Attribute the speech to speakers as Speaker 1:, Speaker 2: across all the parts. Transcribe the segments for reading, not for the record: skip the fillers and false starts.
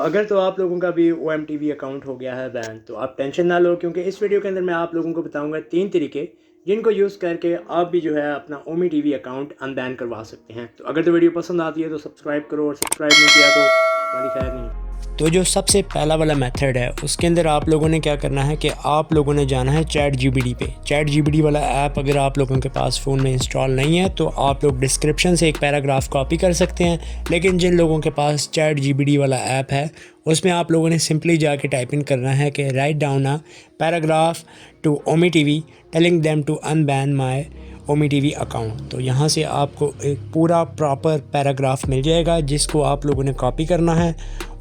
Speaker 1: अगर तो आप लोगों का भी ओएम टीवी अकाउंट हो गया है बैन, तो आप टेंशन ना लो, क्योंकि इस वीडियो के अंदर मैं आप लोगों को बताऊंगा 3 तरीके जिनको यूज़ करके आप भी जो है अपना ओमी टीवी अकाउंट अनबैन करवा सकते हैं। तो अगर तो वीडियो पसंद आती है तो सब्सक्राइब करो, और सब्सक्राइब नहीं किया तो हमारी खैर नहीं। तो जो सबसे पहला वाला मेथड है उसके अंदर आप लोगों ने क्या करना है कि आप लोगों ने जाना है चैट जीपीटी पे। चैट जीपीटी वाला ऐप अगर आप लोगों के पास फ़ोन में इंस्टॉल नहीं है तो आप लोग डिस्क्रिप्शन से एक पैराग्राफ कॉपी कर सकते हैं, लेकिन जिन लोगों के पास चैट जीपीटी वाला ऐप है उसमें आप लोगों ने सिंपली जाके टाइप इन करना है कि write down a paragraph to OmeTV telling them to unban my OmeTV account. तो यहाँ से आपको एक पूरा प्रॉपर पैराग्राफ मिल जाएगा जिसको आप लोगों ने कॉपी करना है,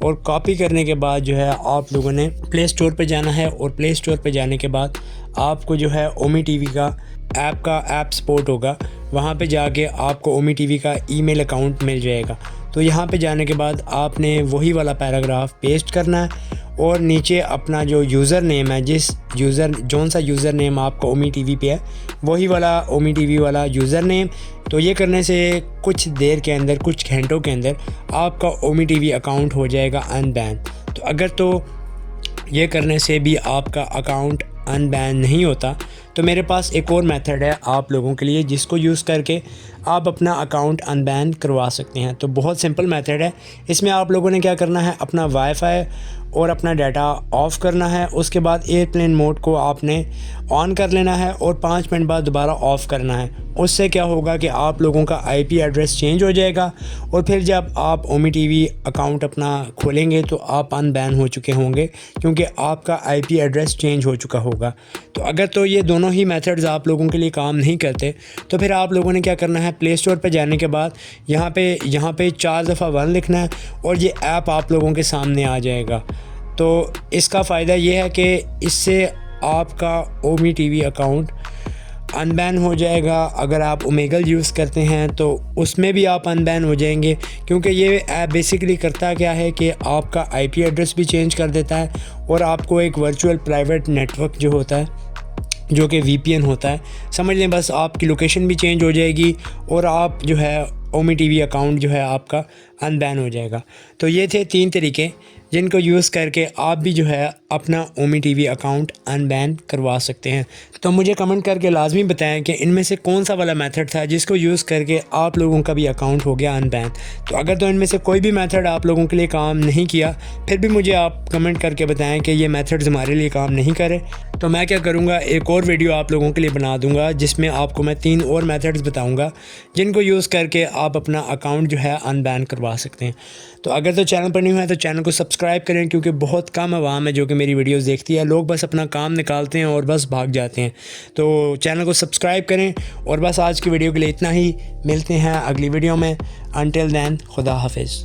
Speaker 1: और कॉपी करने के बाद जो है आप लोगों ने प्ले स्टोर पे जाना है, और प्ले स्टोर पे जाने के बाद आपको जो है ओमी टीवी का ऐप सपोर्ट होगा, वहाँ पे जाके आपको ओमी टीवी का ईमेल अकाउंट मिल जाएगा। तो यहाँ पे जाने के बाद आपने वही वाला पैराग्राफ पेस्ट करना है, और नीचे अपना जो यूज़र नेम है, जौन सा यूज़र नेम आपका ओमी टीवी पे है वही वाला ओमी टीवी वाला यूज़र नेम। तो ये करने से कुछ देर के अंदर, कुछ घंटों के अंदर आपका ओमी टीवी अकाउंट हो जाएगा अनबैन। तो अगर तो ये करने से भी आपका अकाउंट अनबैन नहीं होता तो मेरे पास एक और मेथड है आप लोगों के लिए जिसको यूज़ करके आप अपना अकाउंट अनबैन करवा सकते हैं। तो बहुत सिंपल मेथड है। इसमें आप लोगों ने क्या करना है, अपना वाईफाई और अपना डाटा ऑफ़ करना है, उसके बाद एयरप्लेन मोड को आपने ऑन कर लेना है और 5 मिनट बाद दोबारा ऑफ़ करना है। उससे क्या होगा कि आप लोगों का आईपी एड्रेस चेंज हो जाएगा, और फिर जब आप ओमी टीवी अकाउंट अपना खोलेंगे तो आप अनबैन हो चुके होंगे, क्योंकि आपका आईपी एड्रेस चेंज हो चुका होगा। तो अगर तो ये दोनों ही मेथड्स आप लोगों के लिए काम नहीं करते तो फिर आप लोगों ने क्या करना है, प्ले स्टोर पर जाने के बाद यहाँ पे 4 दफ़ा 1 लिखना है, और ये ऐप आप लोगों के सामने आ जाएगा। तो इसका फ़ायदा ये है कि इससे आपका ओमी टीवी अकाउंट अनबैन हो जाएगा। अगर आप ओमेगल यूज़ करते हैं तो उसमें भी आप अनबैन हो जाएंगे, क्योंकि ये ऐप बेसिकली करता क्या है कि आपका आईपी एड्रेस भी चेंज कर देता है, और आपको एक वर्चुअल प्राइवेट नेटवर्क जो होता है, जो कि वीपीएन होता है, समझ लें, बस आपकी लोकेशन भी चेंज हो जाएगी और आप जो है ओमी टीवी अकाउंट जो है आपका अनबैन हो जाएगा। तो ये थे 3 तरीके जिनको यूज़ करके आप भी जो है अपना ओमी टीवी अकाउंट अनबैन करवा सकते हैं। तो मुझे कमेंट करके लाजमी बताएं कि इनमें से कौन सा वाला मेथड था जिसको यूज़ करके आप लोगों का भी अकाउंट हो गया अनबैन। तो अगर तो इनमें से कोई भी मेथड आप लोगों के लिए काम नहीं किया, फिर भी मुझे आप कमेंट करके बताएं कि ये मेथड्स हमारे लिए काम नहीं करे, तो मैं क्या करूँगा, एक और वीडियो आप लोगों के लिए बना दूँगा जिसमें आपको मैं 3 और मेथड्स बताऊँगा जिनको यूज़ करके आप अपना अकाउंट जो है अनबैन करवा सकते हैं। तो अगर तो चैनल पर नहीं हुआ है तो चैनल को सब्सक्राइब करें, क्योंकि बहुत कम आवाम है जो कि मेरी वीडियोस देखती है। लोग बस अपना काम निकालते हैं और बस भाग जाते हैं। तो चैनल को सब्सक्राइब करें, और बस आज की वीडियो के लिए इतना ही। मिलते हैं अगली वीडियो में। अनटिल देन, खुदा हाफिज़।